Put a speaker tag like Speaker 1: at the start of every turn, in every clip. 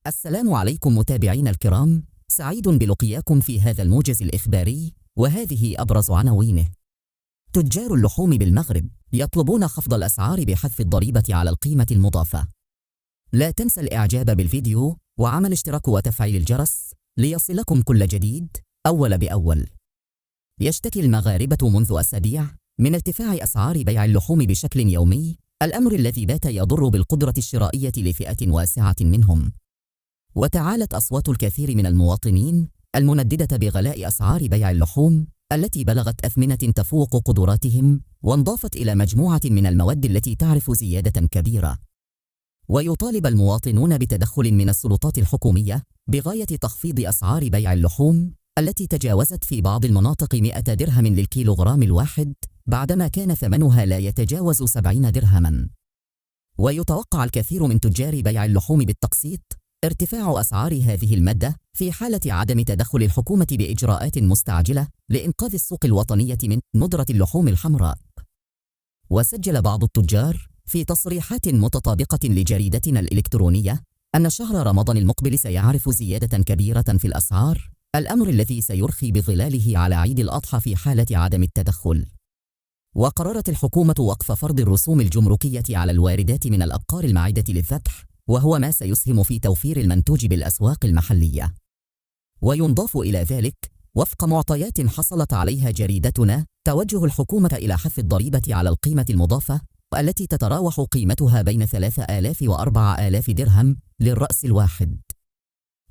Speaker 1: السلام عليكم متابعينا الكرام، سعيد بلقياكم في هذا الموجز الإخباري، وهذه أبرز عناوينه. تجار اللحوم بالمغرب يطلبون خفض الأسعار بحذف الضريبة على القيمة المضافة. لا تنسى الإعجاب بالفيديو وعمل اشتراك وتفعيل الجرس ليصلكم كل جديد أول بأول. يشتكي المغاربة منذ أسابيع من ارتفاع أسعار بيع اللحوم بشكل يومي، الأمر الذي بات يضر بالقدرة الشرائية لفئة واسعة منهم. وتعالت أصوات الكثير من المواطنين المنددة بغلاء أسعار بيع اللحوم التي بلغت أثمنة تفوق قدراتهم، وانضافت إلى مجموعة من المواد التي تعرف زيادة كبيرة. ويطالب المواطنون بتدخل من السلطات الحكومية بغاية تخفيض أسعار بيع اللحوم التي تجاوزت في بعض المناطق 100 درهم للكيلوغرام الواحد، بعدما كان ثمنها لا يتجاوز 70 درهما. ويتوقع الكثير من تجار بيع اللحوم بالتقسيط ارتفاع أسعار هذه المادة في حالة عدم تدخل الحكومة بإجراءات مستعجلة لإنقاذ السوق الوطنية من ندرة اللحوم الحمراء. وسجل بعض التجار في تصريحات متطابقة لجريدتنا الإلكترونية أن شهر رمضان المقبل سيعرف زيادة كبيرة في الأسعار، الأمر الذي سيرخي بظلاله على عيد الأضحى في حالة عدم التدخل. وقررت الحكومة وقف فرض الرسوم الجمركية على الواردات من الأبقار المعدة للذبح، وهو ما سيسهم في توفير المنتوج بالأسواق المحلية. وينضاف إلى ذلك، وفق معطيات حصلت عليها جريدتنا، توجه الحكومة إلى حذف الضريبة على القيمة المضافة التي تتراوح قيمتها بين 3000 و 4000 درهم للرأس الواحد،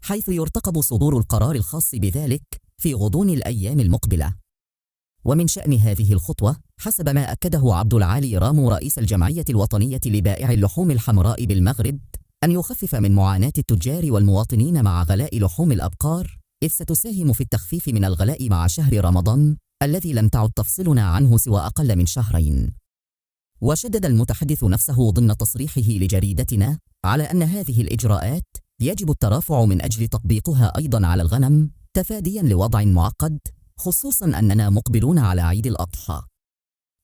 Speaker 1: حيث يرتقب صدور القرار الخاص بذلك في غضون الأيام المقبلة. ومن شأن هذه الخطوة، حسب ما أكده عبد العالي رامو رئيس الجمعية الوطنية لبائع اللحوم الحمراء بالمغرب، أن يخفف من معاناة التجار والمواطنين مع غلاء لحوم الأبقار، إذ ستساهم في التخفيف من الغلاء مع شهر رمضان الذي لم تعد تفصلنا عنه سوى أقل من شهرين. وشدد المتحدث نفسه ضمن تصريحه لجريدتنا على أن هذه الإجراءات يجب الترافع من أجل تطبيقها أيضا على الغنم، تفاديا لوضع معقد، خصوصا أننا مقبلون على عيد الأضحى.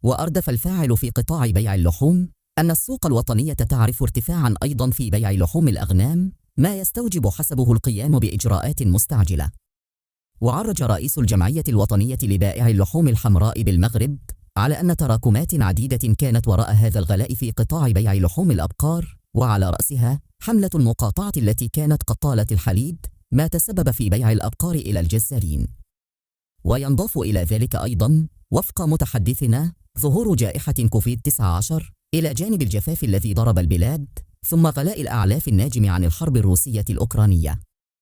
Speaker 1: وأردف الفاعل في قطاع بيع اللحوم أن السوق الوطنية تعرف ارتفاعا أيضا في بيع لحوم الأغنام، ما يستوجب حسبه القيام بإجراءات مستعجلة. وعرج رئيس الجمعية الوطنية لبائع اللحوم الحمراء بالمغرب على أن تراكمات عديدة كانت وراء هذا الغلاء في قطاع بيع لحوم الأبقار، وعلى رأسها حملة المقاطعة التي كانت قد طالت الحليب، ما تسبب في بيع الأبقار إلى الجزارين. وينضاف إلى ذلك أيضا، وفق متحدثنا، ظهور جائحة كوفيد-19 إلى جانب الجفاف الذي ضرب البلاد، ثم غلاء الأعلاف الناجم عن الحرب الروسية الأوكرانية.